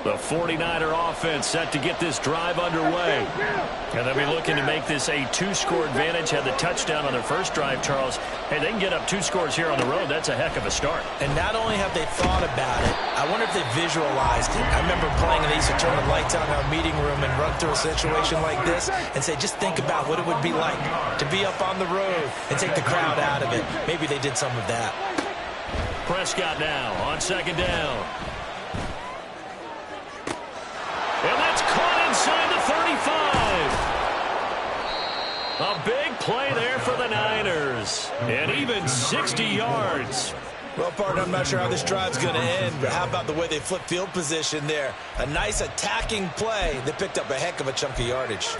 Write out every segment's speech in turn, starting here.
The 49er offense set to get this drive underway. And they'll be looking to make this a two-score advantage. Had the touchdown on their first drive, Charles. Hey, they can get up 2 scores here on the road. That's a heck of a start. And not only have they thought about it, I wonder if they visualized it. I remember playing and they used to turn the lights on in our meeting room and run through a situation like this and say, just think about what it would be like to be up on the road and take the crowd out of it. Maybe they did some of that. Prescott now on second down. And that's caught inside the 35. A big play there for the Niners. And even 60 yards. Well, partner, I'm not sure how this drive's going to end, but how about the way they flip field position there? A nice attacking play that picked up a heck of a chunk of yardage.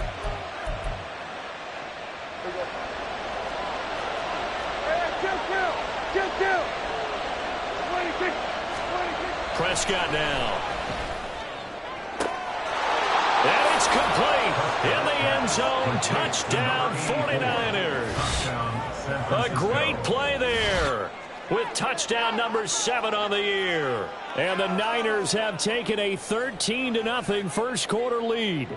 Prescott now. And it's complete. In the end zone. Touchdown 49ers. A great play there. With touchdown number 7 on the year. And the Niners have taken a 13-0 first quarter lead.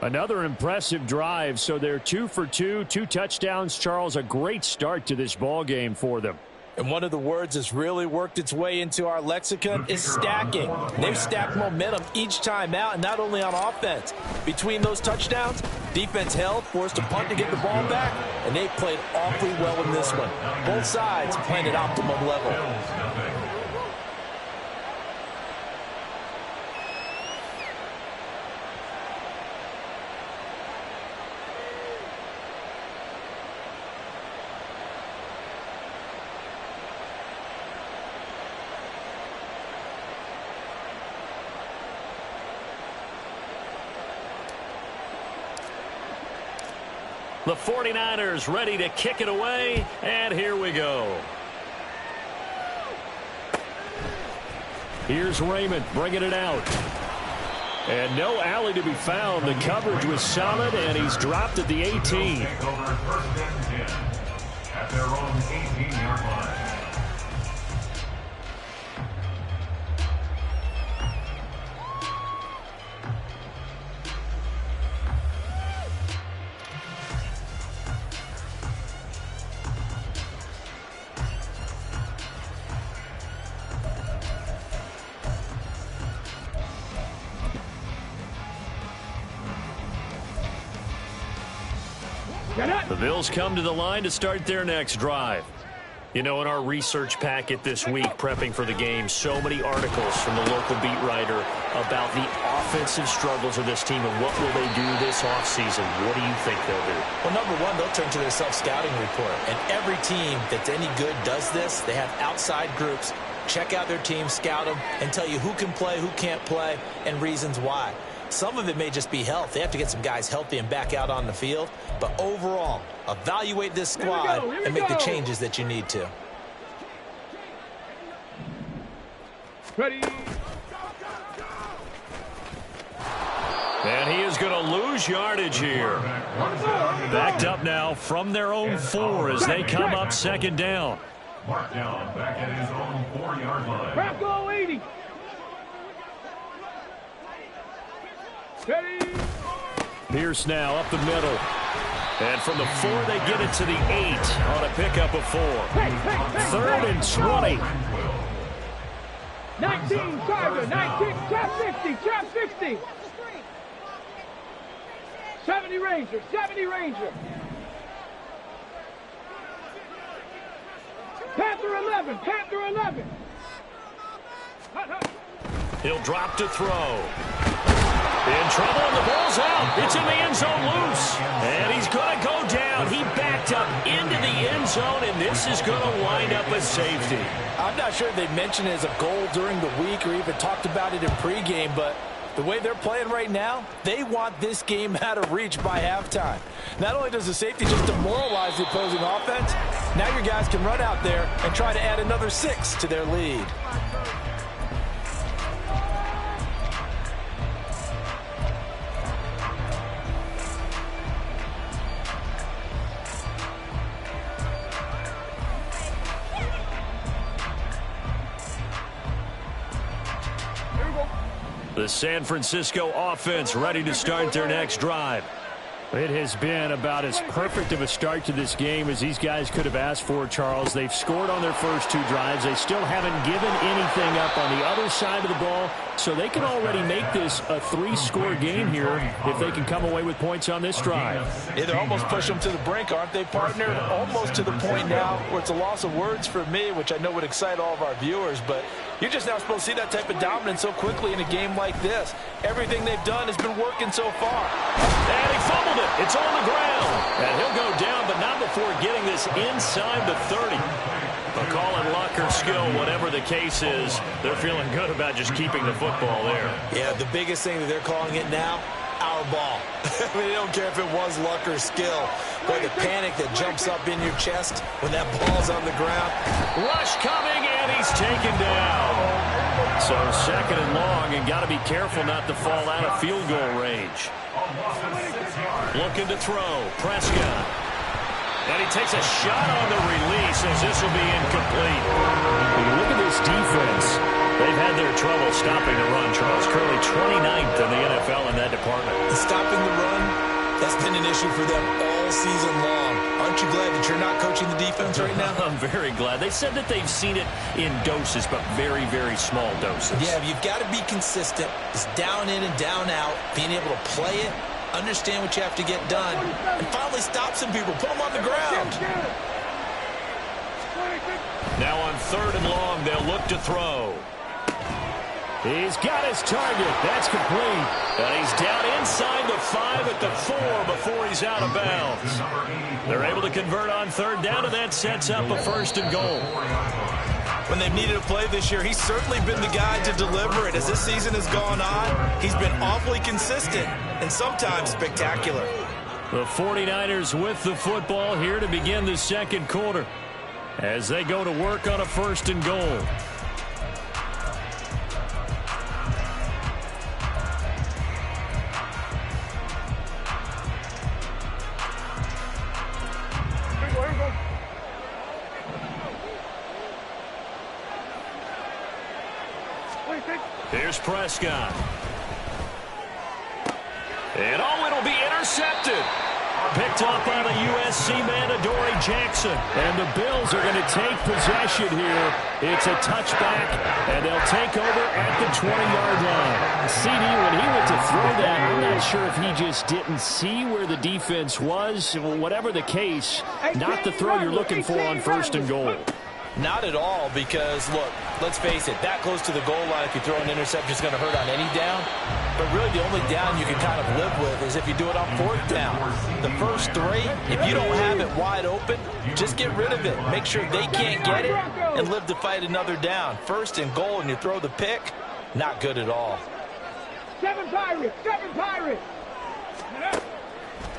Another impressive drive, so they're 2 for 2, 2 touchdowns. Charles, a great start to this ball game for them. And one of the words that's really worked its way into our lexicon is stacking. They've stacked momentum each time out, and not only on offense. Between those touchdowns, defense held, forced a punt to get the ball back, and they played awfully well in this one. Both sides playing at optimum level. The 49ers ready to kick it away, and here we go. Here's Raymond bringing it out. And no alley to be found. The coverage was solid, and he's dropped at the 18. At their own 18-yard line. The Bills come to the line to start their next drive. You know, in our research packet this week, prepping for the game, so many articles from the local beat writer about the offensive struggles of this team and what will they do this offseason. What do you think they'll do? Well, number one, they'll turn to their self-scouting report. And every team that's any good does this. They have outside groups. Check out their team, scout them, and tell you who can play, who can't play, and reasons why. Some of it may just be health. They have to get some guys healthy and back out on the field. But overall, evaluate this squad and make the changes that you need to. Ready. And he is going to lose yardage here. Backed up now from their own 4 as they come up second down. Mark down back at his own 4-yard line. Bronco 80. Ready. Pierce now up the middle. And from the 4, they get it to the 8 on a pickup of 4. 3rd and 20. 19, Charger, 19, trap 60, trap 60. 70 Ranger, 70 Ranger. Panther 11, Panther 11. He'll drop to throw. In trouble, and the ball's out. It's in the end zone loose. And he's going to go down. He backed up into the end zone, and this is going to wind up a safety. I'm not sure they mentioned it as a goal during the week or even talked about it in pregame, but the way they're playing right now, they want this game out of reach by halftime. Not only does the safety just demoralize the opposing offense, now your guys can run out there and try to add another 6 to their lead. The San Francisco offense ready to start their next drive. It has been about as perfect of a start to this game as these guys could have asked for, Charles. They've scored on their first 2 drives. They still haven't given anything up on the other side of the ball, so they can already make this a 3-score game here if they can come away with points on this drive. Yeah, they're almost pushing them to the brink, aren't they, partner? Almost to the point now where it's a loss of words for me, which I know would excite all of our viewers, but you're just not supposed to see that type of dominance so quickly in a game like this. Everything they've done has been working so far. And he fumbled it. It's on the ground. And he'll go down, but not before getting this inside the 30. But call it luck or skill, whatever the case is, they're feeling good about just keeping the football there. Yeah, the biggest thing that they're calling it now, our ball. I mean, they don't care if it was luck or skill. But the panic that jumps up in your chest when that ball's on the ground. Rush coming, and he's taken down. So 2nd and long, and got to be careful not to fall out of field goal range. Looking to throw. Prescott. And he takes a shot on the release as this will be incomplete. When you look at this defense, they've had their trouble stopping the run, Charles. Currently 29th in the NFL in that department. Stopping the run, that's been an issue for them all season long. Aren't you glad that you're not coaching the defense right now? I'm very glad. They said that they've seen it in doses, but very, very small doses. Yeah, you've got to be consistent. It's down in and down out, being able to play it, understand what you have to get done, and finally stop some people, put them on the ground. Now on 3rd and long, they'll look to throw. he's got his target. That's complete. And he's down inside the 5 at the 4 before he's out of bounds. They're able to convert on 3rd down, and that sets up a 1st and goal. When they've needed a play this year, he's certainly been the guy to deliver it. As this season has gone on, he's been awfully consistent and sometimes spectacular. The 49ers with the football here to begin the 2nd quarter as they go to work on a 1st and goal. Here's Prescott. And it'll be intercepted. Picked up by the USC man, Adoree Jackson. And the Bills are going to take possession here. It's a touchback, and they'll take over at the 20-yard line. CD, when he went to throw that, I'm not sure if he just didn't see where the defense was. Whatever the case, not the throw you're looking for on 1st and goal. Not at all, because, look, let's face it, that close to the goal line, if you throw an interception, is going to hurt on any down. But really, the only down you can kind of live with is if you do it on 4th down. The first 3, if you don't have it wide open, just get rid of it. Make sure they can't get it and live to fight another down. 1st and goal, and you throw the pick, not good at all. 7 Pirates, 7 Pirates.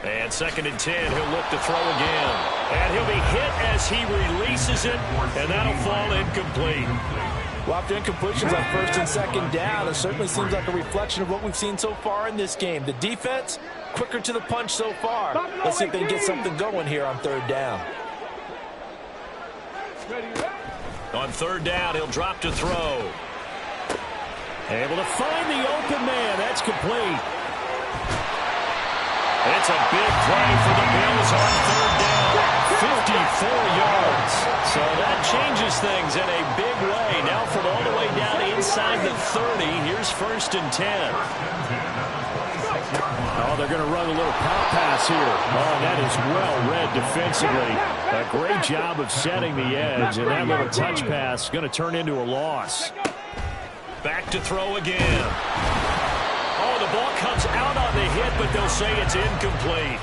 And 2nd and 10, he'll look to throw again. And he'll be hit as he releases it, and that'll fall incomplete. Well, after incompletions on 1st and 2nd down, it certainly seems like a reflection of what we've seen so far in this game. The defense, quicker to the punch so far. Let's see if they can get something going here on 3rd down. On 3rd down, he'll drop to throw. Able to find the open man. That's complete. It's a big play for the Bills on 3rd down. 54 yards. So that changes things in a big way. Now from all the way down inside the 30, here's 1st and 10. Oh, they're going to run a little pop pass here. Oh, that is well read defensively. A great job of setting the edge, and that little touch pass is going to turn into a loss. Back to throw again. Oh, the ball comes out on the hit, but they'll say it's incomplete.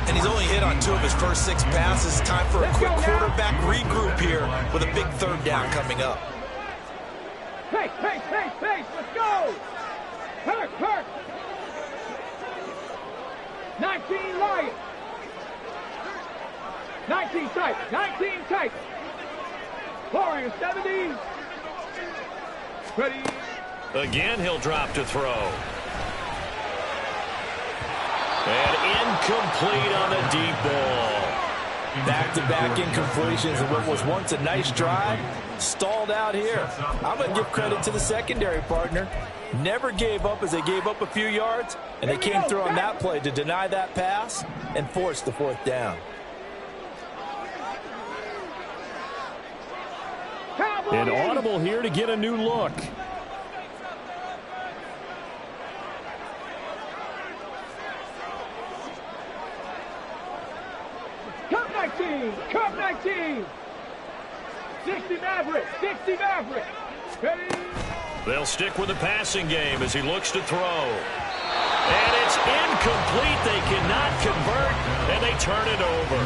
And he's only hit on 2 of his first 6 passes. Time for a quick quarterback regroup here with a big 3rd down coming up. Pace, pace, pace, pace. Let's go. Hurt, hurt. 19 Lions. 19 tight, 19 tight. Warriors 70. Ready. Again, he'll drop to throw. And incomplete on the deep ball. Back-to-back incompletions and what was once a nice drive stalled out here. I'm going to give credit to the secondary partner. Never gave up as they gave up a few yards, and they came through on that play to deny that pass and force the 4th down. An audible here to get a new look. Cup 19! Cup 19! 60 Maverick! 60 Maverick! Ready? They'll stick with the passing game as he looks to throw. And it's incomplete. They cannot convert, and they turn it over.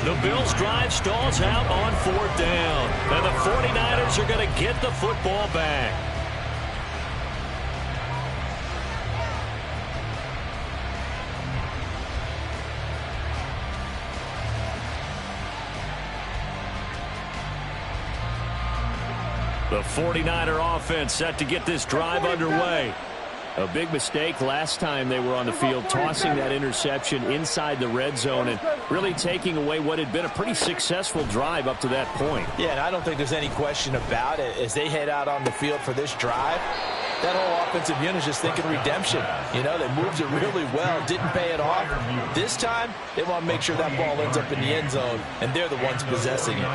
The Bills' drive stalls out on 4th down. And the 49ers are going to get the football back. The 49er offense set to get this drive underway. A big mistake last time they were on the field, tossing that interception inside the red zone and really taking away what had been a pretty successful drive up to that point. Yeah, and I don't think there's any question about it. As they head out on the field for this drive, that whole offensive unit is just thinking redemption. You know, they moved it really well, didn't pay it off. This time, they want to make sure that ball ends up in the end zone, and they're the ones possessing it.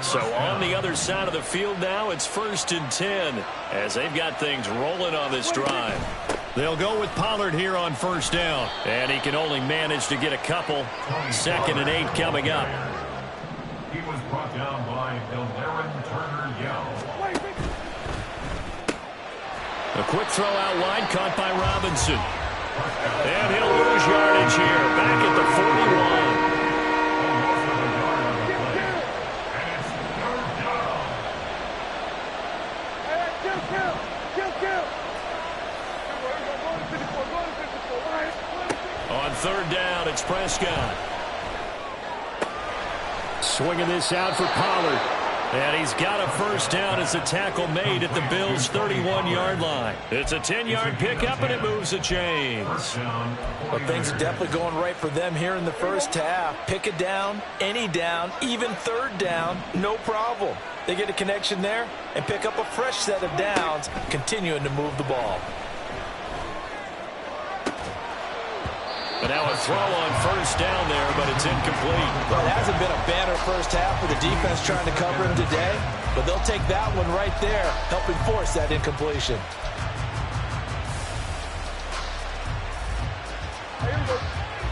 So on the other side of the field now, it's 1st and 10 as they've got things rolling on this drive. They'll go with Pollard here on 1st down, and he can only manage to get a couple. 2nd and 8 coming up. He was brought down by Delaren Turner-Yell. A quick throw out wide, caught by Robinson. And he'll lose yardage here, back at the 41. On 3rd down, it's Prescott. Swinging this out for Pollard. And he's got a 1st down as a tackle made at the Bills' 31-yard line. It's a 10-yard pickup, and it moves the chains. But things are definitely going right for them here in the 1st half. Pick a down, any down, even 3rd down, no problem. They get a connection there and pick up a fresh set of downs, continuing to move the ball. But now a throw on 1st down there, but it's incomplete. Well, it hasn't been a banner 1st half for the defense trying to cover him today, but they'll take that one right there, helping force that incompletion.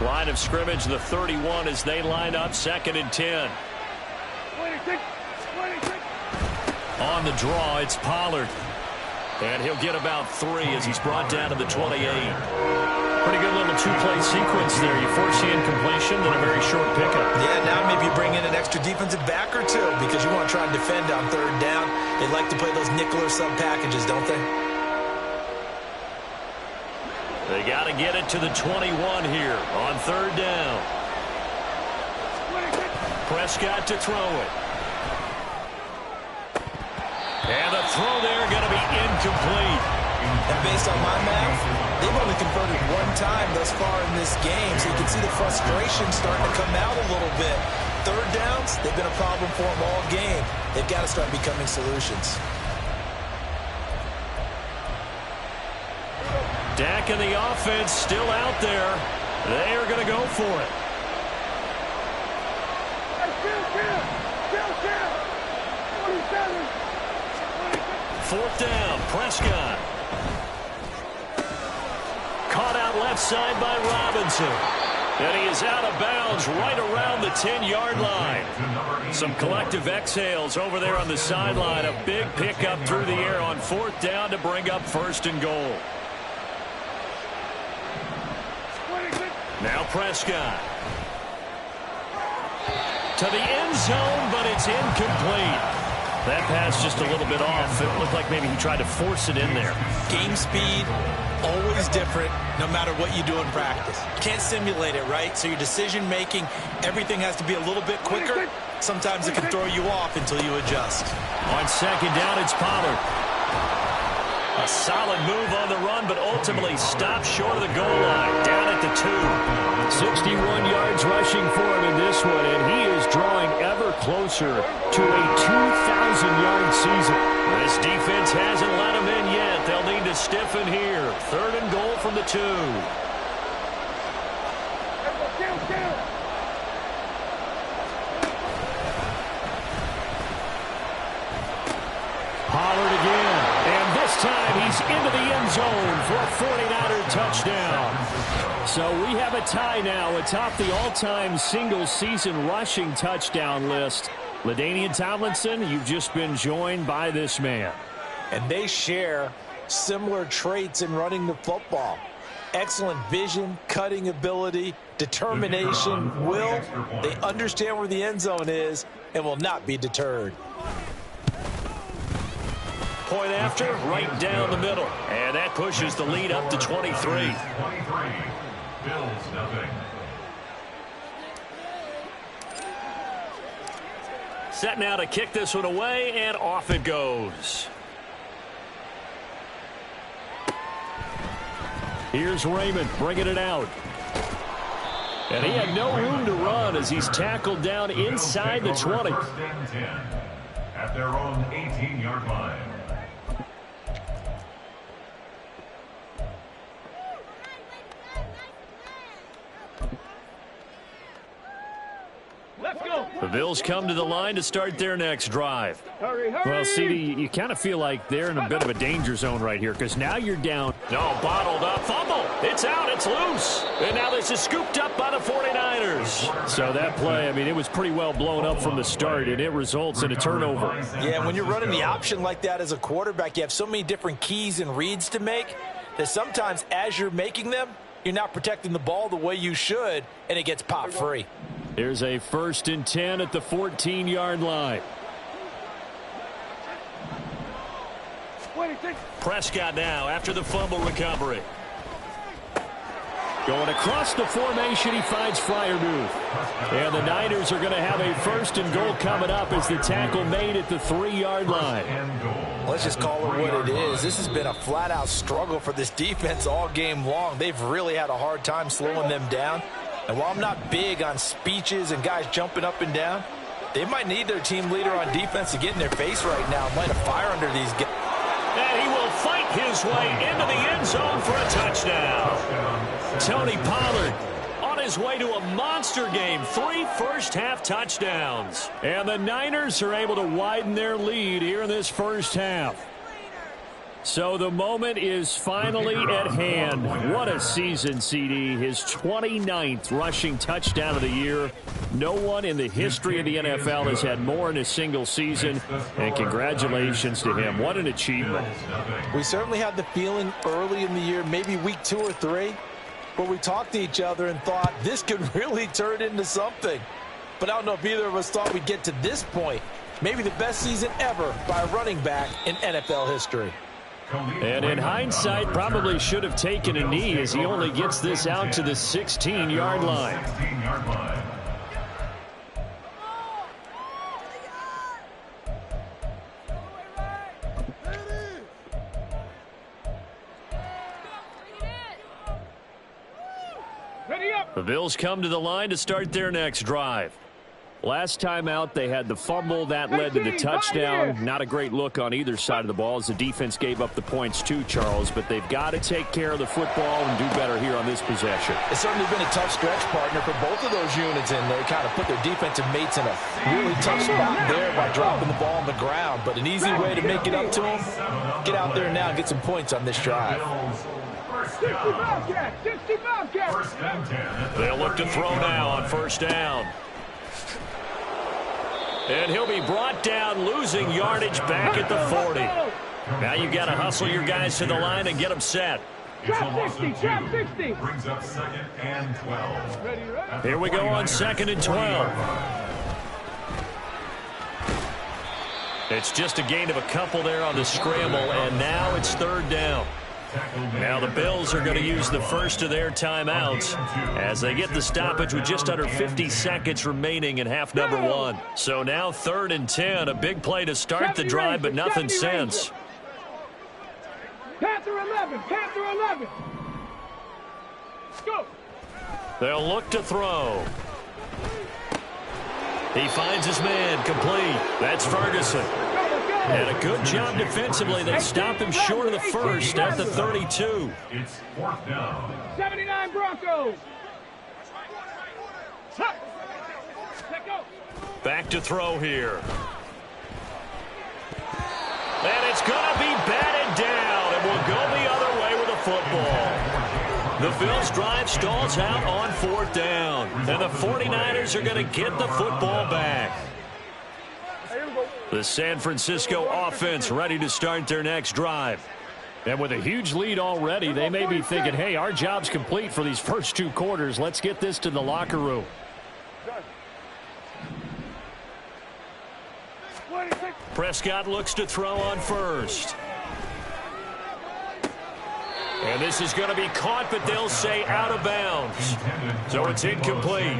Line of scrimmage, the 31 as they line up, 2nd and 10. 26. On the draw, it's Pollard. And he'll get about 3 as he's brought down to the 28. Pretty good little 2-play sequence there. You force the incompletion, then a very short pickup. Yeah, now maybe you bring in an extra defensive back or two because you want to try and defend on 3rd down. They like to play those nickel or sub packages, don't they? They got to get it to the 21 here on 3rd down. Prescott to throw it. And the throw there going to be incomplete. And based on my math, they've only converted 1 time thus far in this game, so you can see the frustration starting to come out a little bit. 3rd downs, they've been a problem for them all game. They've got to start becoming solutions. Dak and the offense still out there. They are going to go for it. 4th down, Prescott. Caught out left side by Robinson. And he is out of bounds right around the 10-yard line. Some collective exhales over there on the sideline. A big pickup through the air on 4th down to bring up 1st and goal. Now Prescott. To the end zone, but it's incomplete. That pass just a little bit off. It looked like maybe he tried to force it in there. Game speed, always different, no matter what you do in practice. You can't simulate it, right? So your decision-making, everything has to be a little bit quicker. Sometimes it can throw you off until you adjust. On 2nd down, it's Pollard. A solid move on the run, but ultimately stopped short of the goal line. Down at the 2. 61 yards rushing for him in this one, and he is drawing ever closer to a 2,000-yard season. This defense hasn't let them in yet. They'll need to stiffen here. 3rd and goal from the 2. Pollard again. And this time he's into the end zone for a 49er touchdown. So we have a tie now atop the all-time single-season rushing touchdown list. LaDainian Tomlinson, you've just been joined by this man. And they share similar traits in running the football. Excellent vision, cutting ability, determination, will. They understand where the end zone is and will not be deterred. Point after, right down the middle. And that pushes the lead up to 23. 23. Bills nothing. Set now to kick this one away, and off it goes. Here's Raymond bringing it out. And he had no room to run as he's tackled down inside the 20. 1st and 10 at their own 18-yard line. Let's go. The Bills come to the line to start their next drive. Hurry, hurry. Well, CD, you kind of feel like they're in a bit of a danger zone right here because now you're down. No, bottled up. Fumble. It's out. It's loose. And now this is scooped up by the 49ers. So that play, I mean, it was pretty well blown up from the start, and it results in a turnover. Yeah, when you're running the option like that as a quarterback, you have so many different keys and reads to make that sometimes as you're making them, you're not protecting the ball the way you should, and it gets popped free. Here's a 1st and 10 at the 14-yard line. Prescott now after the fumble recovery. Going across the formation, he finds Freiermuth. And the Niners are going to have a 1st and goal coming up as the tackle made at the 3-yard line. Let's just call it what it is. This has been a flat-out struggle for this defense all game long. They've really had a hard time slowing them down. And while I'm not big on speeches and guys jumping up and down, they might need their team leader on defense to get in their face right now and light a fire under these guys. And he will fight his way into the end zone for a touchdown. Tony Pollard on his way to a monster game. 3 first-half touchdowns. And the Niners are able to widen their lead here in this first half. So the moment is finally at hand. What a season, CD. His 29th rushing touchdown of the year. No one in the history of the NFL has had more in a single season. And congratulations to him. What an achievement. We certainly had the feeling early in the year, maybe week 2 or 3, where we talked to each other and thought this could really turn into something. But I don't know if either of us thought we'd get to this point. Maybe the best season ever by a running back in NFL history. And in hindsight, probably should have taken a knee as he only gets this out to the 16-yard line. The Bills come to the line to start their next drive. Last time out, they had the fumble. That led to the touchdown. Not a great look on either side of the ball as the defense gave up the points too, Charles. But they've got to take care of the football and do better here on this possession. It's certainly been a tough stretch, partner, for both of those units in there. Kind of put their defensive mates in a really tough spot there by dropping the ball on the ground. But an easy way to make it up to them, get out there now and get some points on this drive. 60 Bobcats! 60 Bobcats! They'll look to throw now on 1st down. And he'll be brought down, losing yardage back at the 40. Now you've got to hustle your guys to the line and get them set. Trap 60, trap 60. Brings up 2nd and 12. Ready. Here we go on 2nd and 12. It's just a gain of a couple there on the scramble, and now it's 3rd down. Now the Bills are going to use the first of their timeouts as they get the stoppage with just under 50 seconds remaining in half number 1. So now 3rd and 10, a big play to start the drive, but nothing since. Panther 11, Panther 11. Go. They'll look to throw. He finds his man, complete. That's Ferguson. And a good job defensively. They stop him short of the first at the 32. It's 4th down. 79 Broncos. Back to throw here. And it's going to be batted down, and will go the other way with the football. The Bills' drive stalls out on 4th down, and the 49ers are going to get the football back. The San Francisco offense ready to start their next drive. And with a huge lead already, they may be thinking, hey, our job's complete for these first 2 quarters. Let's get this to the locker room. Prescott looks to throw on first. And this is going to be caught, but they'll say out of bounds. So it's incomplete.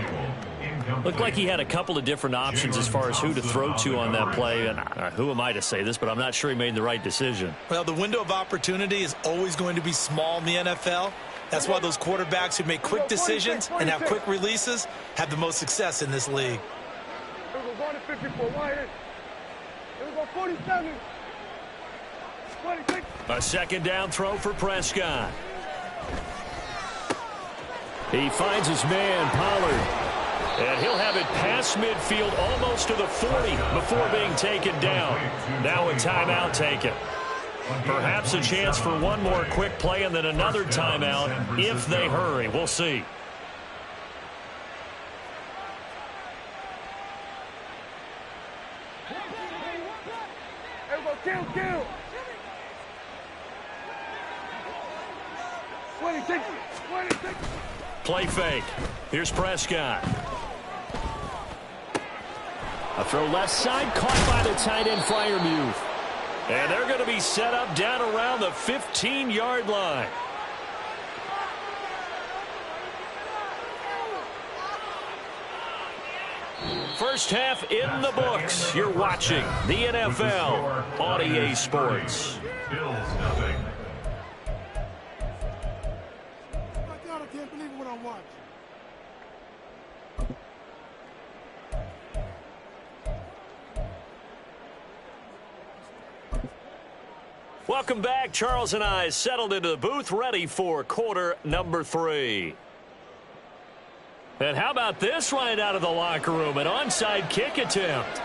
Looked like he had a couple of different options as far as who to throw to on that play. And who am I to say this, but I'm not sure he made the right decision. Well, the window of opportunity is always going to be small in the NFL. That's why those quarterbacks who make quick decisions and have quick releases have the most success in this league. A second down throw for Prescott. He finds his man, Pollard. And he'll have it past midfield almost to the 40 before being taken down. Now a timeout taken. Perhaps a chance for one more quick play and then another timeout if they hurry. We'll see. Kill. 26. Play fake. Here's Prescott. A throw left side, caught by the tight end Freiermuth. And they're going to be set up down around the 15-yard line. First half in the books. You're watching the NFL on EA Sports. Bills nothing. Oh my God, I can't believe what I'm watching. Welcome back. Charles and I settled into the booth, ready for quarter number 3. And how about this right out of the locker room? An onside kick attempt.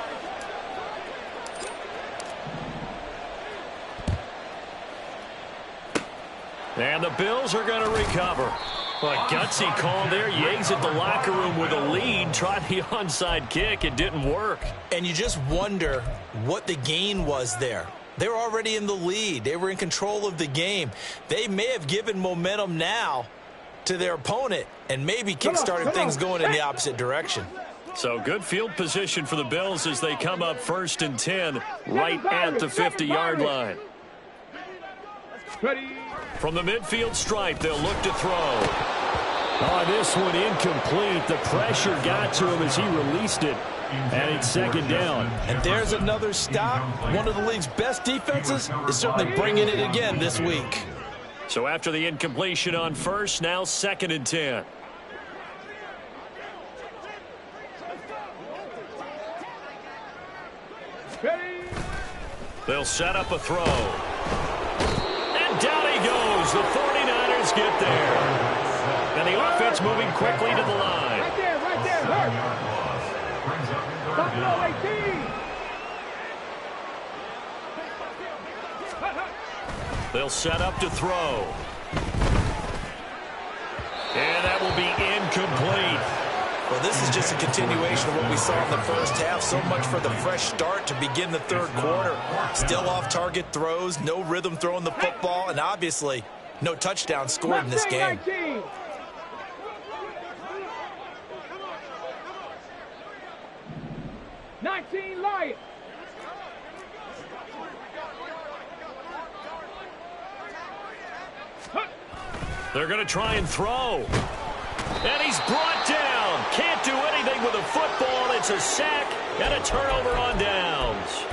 And the Bills are going to recover. A gutsy call there. You exit the locker room with a lead. Tried the onside kick. It didn't work. And you just wonder what the gain was there. They were already in the lead. They were in control of the game. They may have given momentum now to their opponent and maybe kick-started things going in the opposite direction. So good field position for the Bills as they come up 1st and 10 right at the 50-yard line. From the midfield stripe, they'll look to throw. Oh, this one incomplete. The pressure got to him as he released it. And it's 2nd down. And there's another stop. One of the league's best defenses is certainly bringing it again this week. So after the incompletion on first, now 2nd and 10. They'll set up a throw. And down he goes. The 49ers get there. And the offense moving quickly to the line. Right there. Hurt. Buffalo 18. They'll set up to throw. And that will be incomplete. Well, this is just a continuation of what we saw in the first half. So much for the fresh start to begin the 3rd quarter. Still off-target throws, no rhythm throwing the football, and obviously no touchdown scored in this game. 19 Lions. They're going to try and throw. And he's brought down. Can't do anything with the football. It's a sack and a turnover on downs.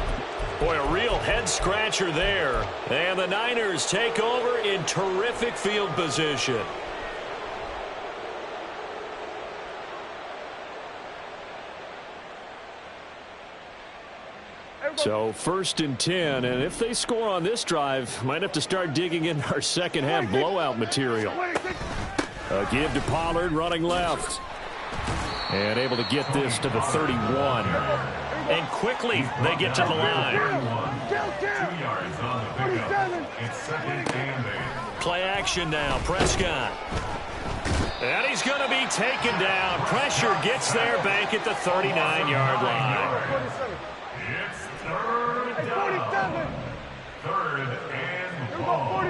Boy, a real head-scratcher there. And the Niners take over in terrific field position. So 1st and 10, and if they score on this drive, might have to start digging in our second half blowout material. A give to Pollard running left. And able to get this to the 31. And quickly they get to the line. 2 yards on the pickup. It's 2nd and 8. Play action now, Prescott. And he's going to be taken down. Pressure gets there back at the 39-yard line. It's 3rd down. 3rd and 4.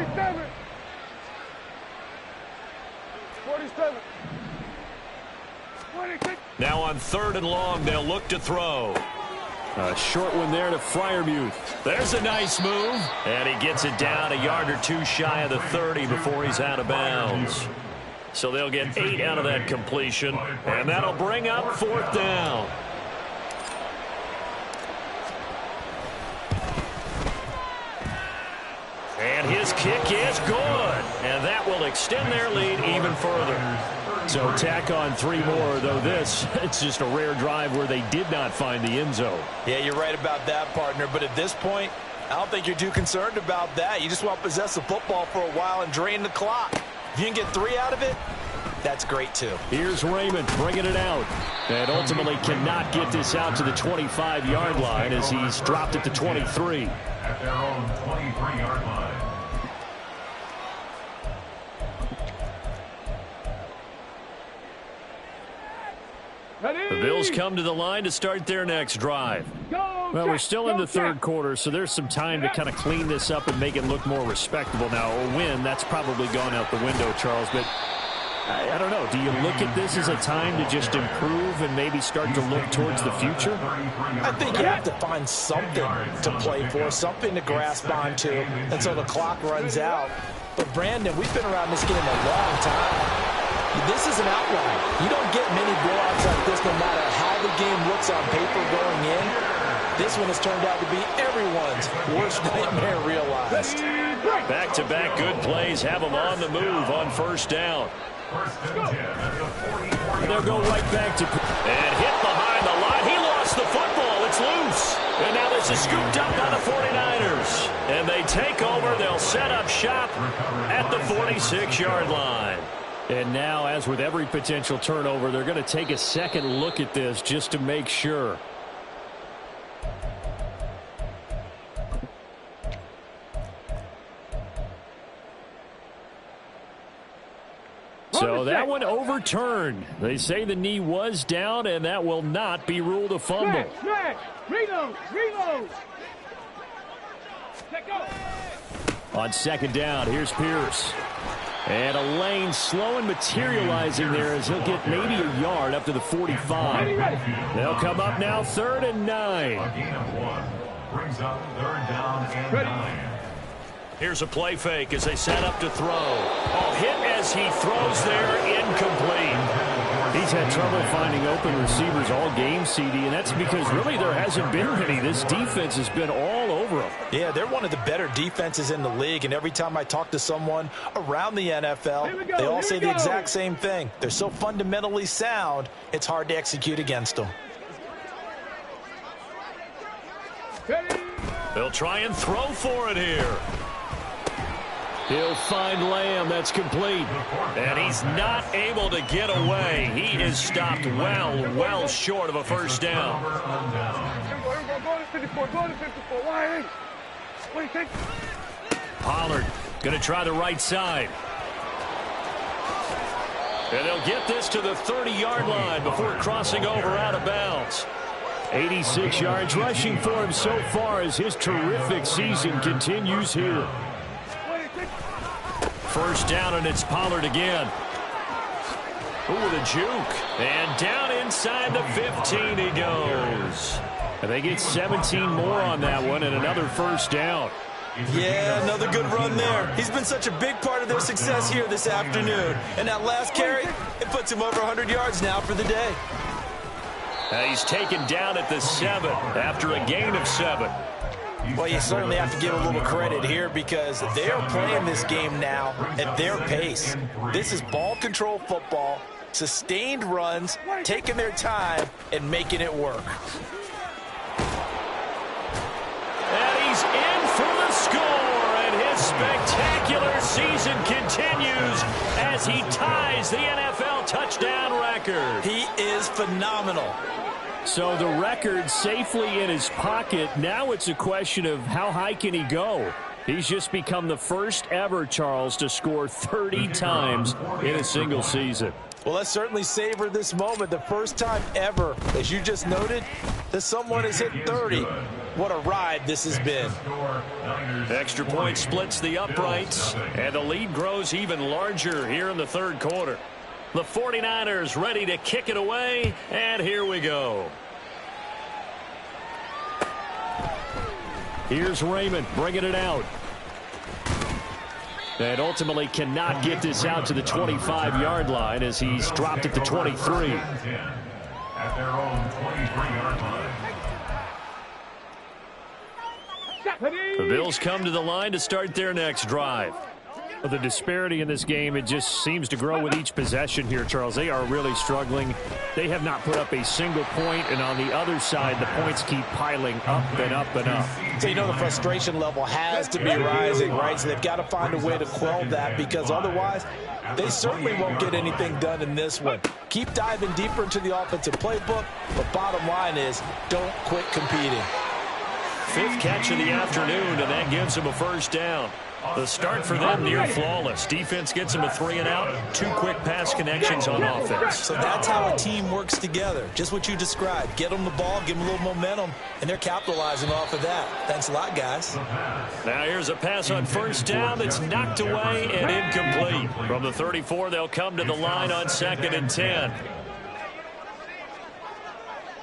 47. Now on 3rd and long, they'll look to throw. A short one there to Freiermuth. There's a nice move. And he gets it down a yard or two shy of the 30 before he's out of bounds. So they'll get 8 out of that completion. And that'll bring up 4th down. And his kick is good. And that will extend their lead even further. So tack on 3 more, though this, it's just a rare drive where they did not find the end zone. Yeah, you're right about that, partner. But at this point, I don't think you're too concerned about that. You just want to possess the football for a while and drain the clock. If you can get 3 out of it, that's great, too. Here's Raymond bringing it out. And ultimately cannot get this out to the 25-yard line as he's dropped it to 23. At their own 23-yard line. The Bills come to the line to start their next drive. Well, we're still in the 3rd quarter, so there's some time to kind of clean this up and make it look more respectable. Now, a win, that's probably gone out the window, Charles, but I don't know. Do you look at this as a time to just improve and maybe start to look towards the future? I think you have to find something to play for, something to grasp onto until the clock runs out. But, Brandon, we've been around this game a long time. This is an outlier. You don't get many blowouts like this no matter how the game looks on paper going in. This one has turned out to be everyone's worst nightmare realized. Back-to-back good plays have them on the move on 1st down. They'll go right back to... And hit behind the line. He lost the football. It's loose. And now this is scooped up by the 49ers. And they take over. They'll set up shop at the 46-yard line. And now, as with every potential turnover, they're going to take a second look at this just to make sure. So that one overturned. They say the knee was down, and that will not be ruled a fumble. Reload. On 2nd down, here's Pierce. And a lane slow and materializing there as he'll get maybe a yard up to the 45. They'll come up now 3rd and 9. A gain of 1 brings up 3rd down and 9. Here's a play fake as they set up to throw. Oh, hit as he throws there, incomplete. He's had trouble finding open receivers all game, CD, and that's because really there hasn't been many. This defense has been all over him. Yeah, they're one of the better defenses in the league, and every time I talk to someone around the NFL, they all say the exact same thing. They're so fundamentally sound, it's hard to execute against them. They'll try and throw for it here. He'll find Lamb. That's complete. And he's not able to get away. He is stopped well short of a 1st down. Pollard going to try the right side. And they'll get this to the 30-yard line before crossing over out of bounds. 86 yards rushing for him so far as his terrific season continues here. 1st down, and it's Pollard again. Ooh, the juke. And down inside the 15 he goes. And they get 17 more on that one and another 1st down. Yeah, another good run there. He's been such a big part of their success here this afternoon. And that last carry, it puts him over 100 yards now for the day. He's taken down at the 7 after a gain of 7. Well, you certainly have to give a little credit here because they are playing this game now at their pace. This is ball control football, sustained runs, taking their time, and making it work. spectacular season continues as he ties the NFL touchdown record. He is phenomenal. So the record safely in his pocket. Now it's a question of how high can he go. He's just become the first ever, Charles, to score 30 times in a single season. Well, let's certainly savor this moment. The first time ever, as you just noted, that someone has hit 30. What a ride this has been. Extra point splits the uprights, and the lead grows even larger here in the third quarter. The 49ers ready to kick it away, and here we go. Here's Raymond bringing it out. And ultimately cannot get this out to the 25-yard line as he's dropped at the 23. At their own 23-yard line. The Bills come to the line to start their next drive. The disparity in this game, it just seems to grow with each possession here, Charles. They are really struggling. They have not put up a single point, and on the other side, the points keep piling up and up and up. So you know the frustration level has to be rising, right? So they've got to find a way to quell that, because otherwise they certainly won't get anything done in this one. Keep diving deeper into the offensive playbook, but bottom line is don't quit competing. Fifth catch of the afternoon, and that gives him a first down. The start for them near flawless. Defense gets them a 3 and out. 2 quick pass connections on offense. So that's how a team works together. Just what you described. Get them the ball, give them a little momentum, and they're capitalizing off of that. Thanks a lot, guys. Now here's a pass on first down that's knocked away and incomplete. From the 34, they'll come to the line on 2nd and 10.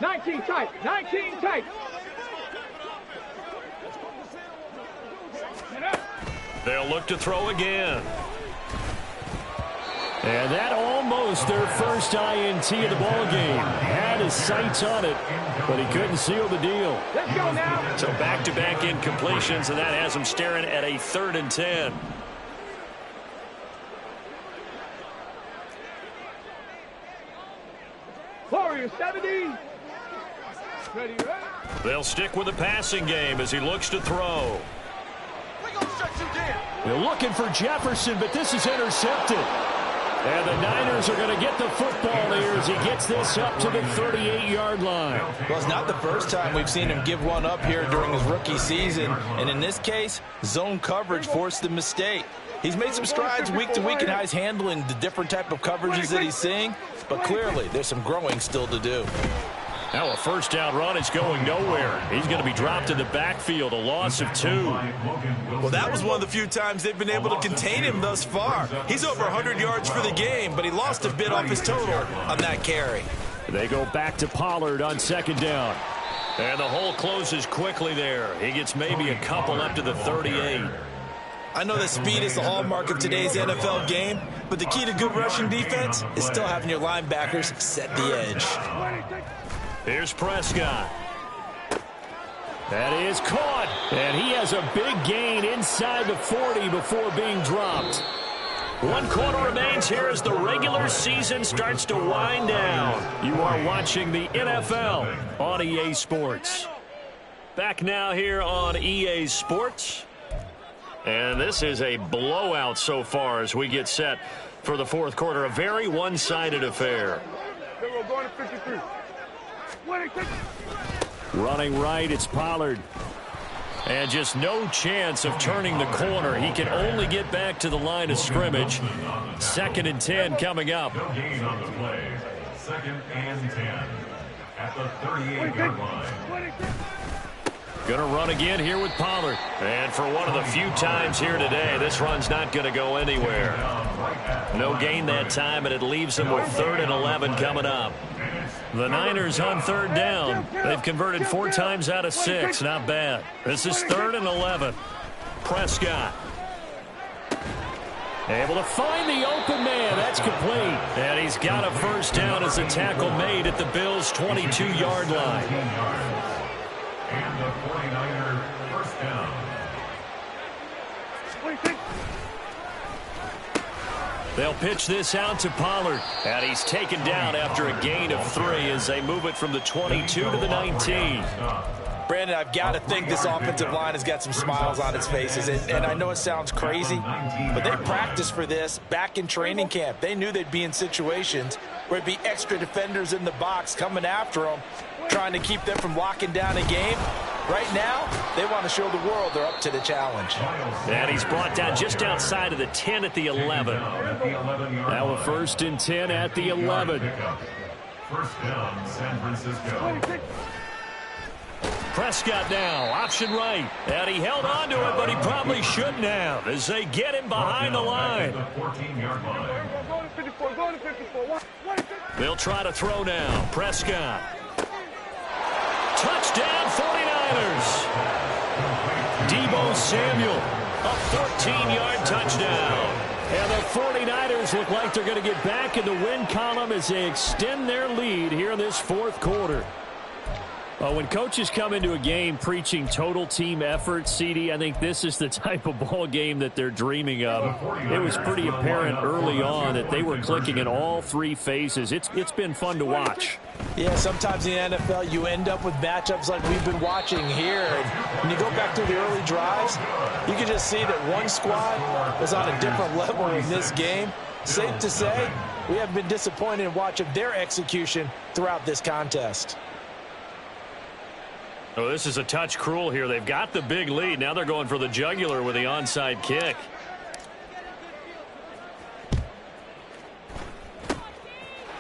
19 tight, 19 tight. They'll look to throw again. And that almost their first INT of the ballgame. Had his sights on it, but he couldn't seal the deal. Let's go now. So back-to-back incompletions, and that has him staring at a 3rd and 10. Warrior 70. Ready, ready. They'll stick with the passing game as he looks to throw. They're looking for Jefferson, but this is intercepted. And the Niners are going to get the football here as he gets this up to the 38-yard line. Well, it's not the first time we've seen him give one up here during his rookie season. And in this case, zone coverage forced the mistake. He's made some strides week to week in how he's handling the different type of coverages that he's seeing. But clearly, there's some growing still to do. Now a first down run is going nowhere. He's going to be dropped in the backfield, a loss of 2. Well, that was one of the few times they've been able to contain him thus far. He's over 100 yards for the game, but he lost a bit off his total on that carry. They go back to Pollard on 2nd down. And the hole closes quickly there. He gets maybe a couple up to the 38. I know that speed is the hallmark of today's NFL game, but the key to good rushing defense is still having your linebackers set the edge. Here's Prescott. That is caught. And he has a big gain inside the 40 before being dropped. 1 quarter remains here as the regular season starts to wind down. You are watching the NFL on EA Sports. Back now here on EA Sports. And this is a blowout so far as we get set for the 4th quarter. A very one-sided affair. We're going to 53. Running right, it's Pollard. And just no chance of turning the corner. He can only get back to the line of scrimmage. 2nd and 10 coming up. No gain on the play. 2nd and 10 at the 38-yard line. Going to run again here with Pollard. And for one of the few times here today, this run's not going to go anywhere. No gain that time, and it leaves them with 3rd and 11 coming up. The Niners on 3rd down. They've converted 4 times out of 6. Not bad. This is 3rd and 11. Prescott. Able to find the open man. That's complete. And he's got a first down as a tackle made at the Bills' 22-yard line. And the 49er first down. They'll pitch this out to Pollard. And he's taken down after a gain of 3 as they move it from the 22 to the 19. Brandon, I've got to think this offensive line has got some smiles on its faces. And I know it sounds crazy, but they practiced for this back in training camp. They knew they'd be in situations where it'd be extra defenders in the box coming after them, trying to keep them from locking down a game. Right now, they want to show the world they're up to the challenge. And he's brought down just outside of the 10 at the 11. Now a 1st and 10 at the 11. First down, San Francisco. Prescott now, option right. And he held on to it, but he probably shouldn't have as they get him behind the line. The 14-yard line. Go to 54, go to 54. They'll try to throw now. Prescott. Touchdown 49ers. Deebo Samuel, a 14-yard touchdown. And the 49ers look like they're going to get back in the win column as they extend their lead here in this 4th quarter. When coaches come into a game preaching total team effort, CD, I think this is the type of ball game that they're dreaming of. It was pretty apparent early on that they were clicking in all 3 phases. It's been fun to watch. Yeah, sometimes in the NFL you end up with matchups like we've been watching here. And when you go back to the early drives, you can just see that one squad was on a different level in this game. Safe to say, we have been disappointed in watching their execution throughout this contest. Oh, this is a touch cruel here. They've got the big lead. Now they're going for the jugular with the onside kick.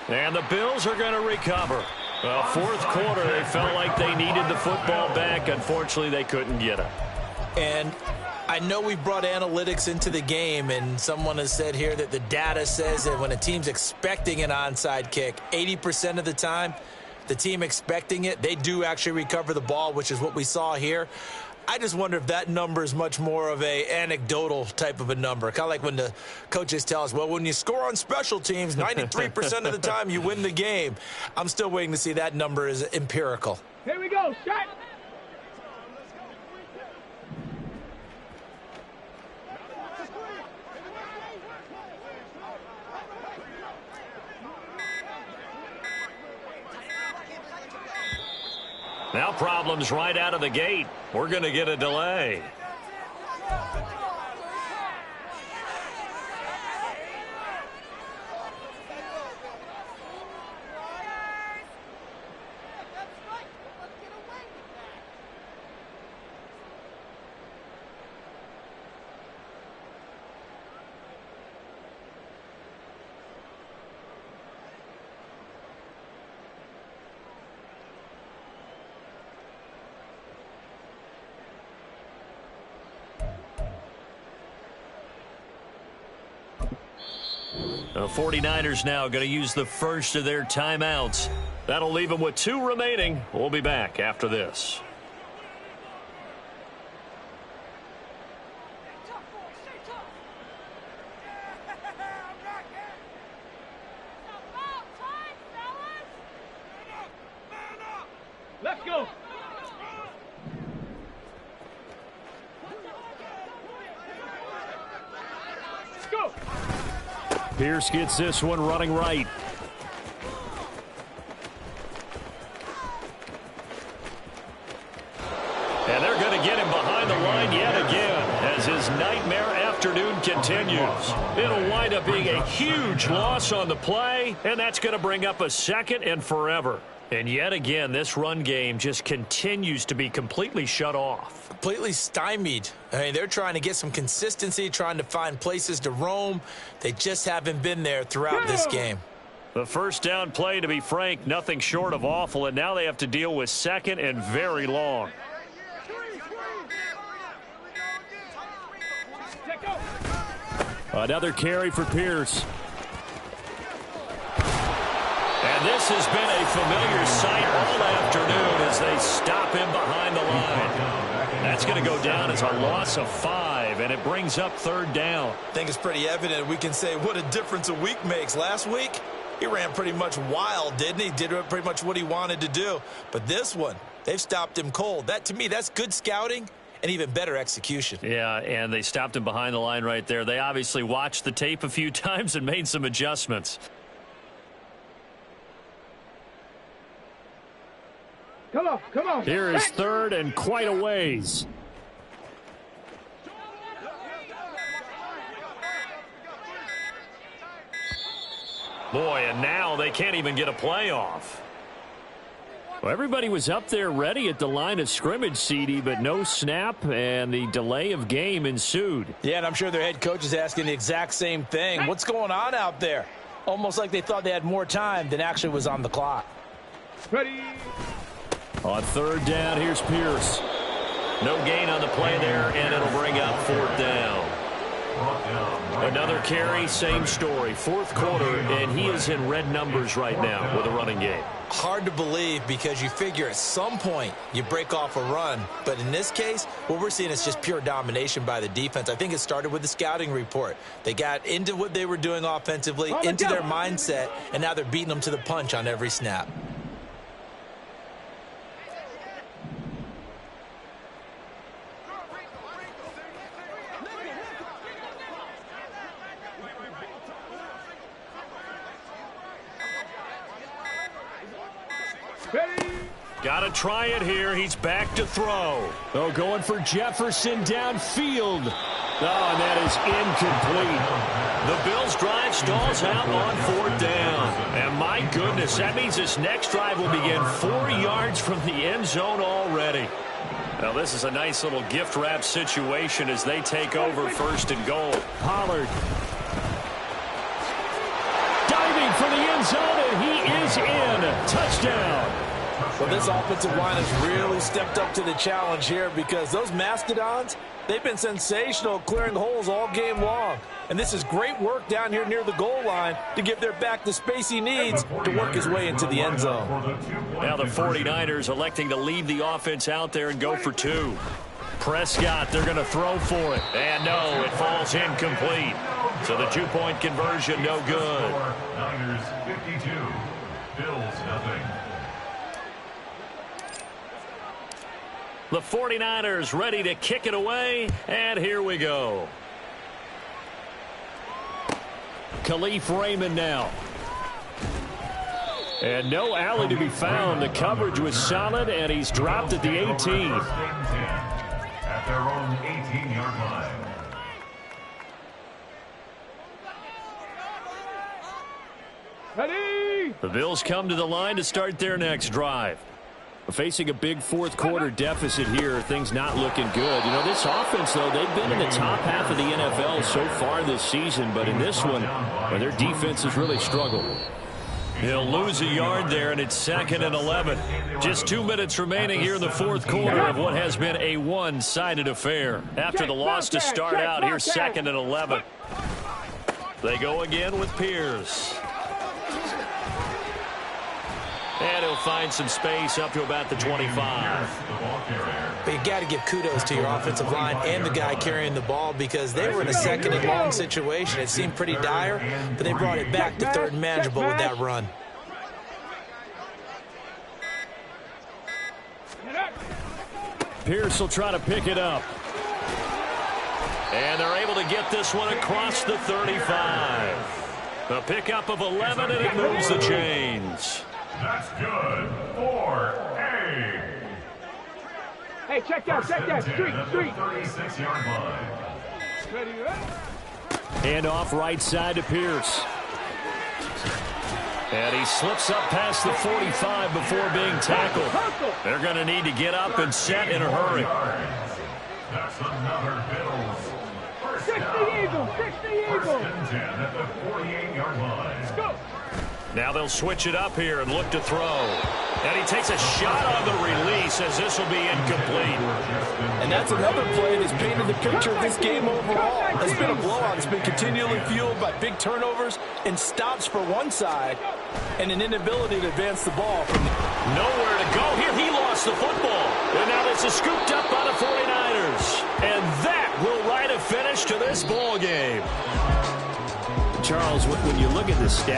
And the Bills are going to recover. Well, 4th quarter, they felt like they needed the football back. Unfortunately, they couldn't get it. And I know we brought analytics into the game, and someone has said here that the data says that when a team's expecting an onside kick, 80% of the time, the team expecting it, they do actually recover the ball, which is what we saw here. I just wonder if that number is much more of a anecdotal type of a number. Kind of like when the coaches tell us, well, when you score on special teams, 93% of the time you win the game. I'm still waiting to see that number is empirical. Here we go, shot. Now problems right out of the gate. We're going to get a delay. The 49ers now going to use the first of their timeouts. That'll leave them with 2 remaining. We'll be back after this. Let's go. Let's go. Pierce gets this one running right. And they're going to get him behind the line yet again as his nightmare afternoon continues. It'll wind up being a huge loss on the play, and that's going to bring up a 2nd and forever. And yet again, this run game just continues to be completely shut off. Completely stymied. I mean, they're trying to get some consistency, trying to find places to roam. They just haven't been there throughout this game. The first down play, to be frank, nothing short of awful, and now they have to deal with 2nd and very long. Another carry for Pierce. And this has been a familiar sight all afternoon as they stop him behind the line. That's going to go down as a loss of 5, and it brings up 3rd down. I think it's pretty evident. We can say what a difference a week makes. Last week, he ran pretty much wild, didn't he? Did pretty much what he wanted to do. But this one, they've stopped him cold. That, to me, that's good scouting and even better execution. Yeah, and they stopped him behind the line right there. They obviously watched the tape a few times and made some adjustments. Come Come on. Here is third and quite a ways. Boy, and now they can't even get a playoff. Well, everybody was up there ready at the line of scrimmage, CD, but no snap, and the delay of game ensued. Yeah, and I'm sure their head coach is asking the exact same thing. What's going on out there? Almost like they thought they had more time than actually was on the clock. Ready. On third down, here's Pierce. No gain on the play there, and it'll bring up fourth down. Another carry, same story. Fourth quarter, and he is in red numbers right now with a running game. Hard to believe because you figure at some point you break off a run. But in this case, what we're seeing is just pure domination by the defense. I think it started with the scouting report. They got into what they were doing offensively, into their mindset, and now they're beating them to the punch on every snap. Got to try it here. He's back to throw. Oh, going for Jefferson downfield. Oh, and that is incomplete. The Bills' drive stalls out on fourth down. And my goodness, that means this next drive will begin 4 yards from the end zone already. Now, this is a nice little gift wrap situation as they take over first and goal. Pollard diving for the end zone, and he is in. Touchdown. Well, this offensive line has really stepped up to the challenge here because those Mastodons, they've been sensational clearing holes all game long. And this is great work down here near the goal line to give their back the space he needs to work his way into the end zone. Now the 49ers electing to leave the offense out there and go for two. Prescott, they're going to throw for it. And no, it falls incomplete. So the two-point conversion, no good. Niners 52, Bills nothing. The 49ers ready to kick it away, and here we go. Khalif Raymond now. And no alley to be found. The coverage was solid, and he's dropped at the 18. At their own 18-yard line. Ready. The Bills come to the line to start their next drive. Facing a big fourth quarter deficit here, things not looking good. You know, this offense, though, they've been in the top half of the NFL so far this season, but in this one, well, their defense has really struggled. He'll lose a yard there, and it's second and 11. Just 2 minutes remaining here in the fourth quarter of what has been a one-sided affair. After the loss to start out, here's second and 11. They go again with Pierce. And he'll find some space up to about the 25. But you got to give kudos to your offensive line and the guy carrying the ball because they were in a second and long situation. It seemed pretty dire, but they brought it back to third and manageable with that run. Pierce will try to pick it up. And they're able to get this one across the 35. A pickup of 11, and it moves the chains. That's good for A. Hey, check that. Street. 36-yard line. Ready. Hand off right side to Pierce. And he slips up past the 45 before being tackled. They're going to need to get up and set in a hurry. That's another Bills. 60 Eagles. First and 10 at the 48-yard line. Let's go. Now they'll switch it up here and look to throw. And he takes a shot on the release as this will be incomplete. And that's another play that's painted the picture of this game overall. It's been a blowout. It's been continually fueled by big turnovers and stops for one side and an inability to advance the ball. Nowhere to go here. He lost the football. And now this is scooped up by the 49ers. And that will write a finish to this ball game. Charles, when you look at the stats,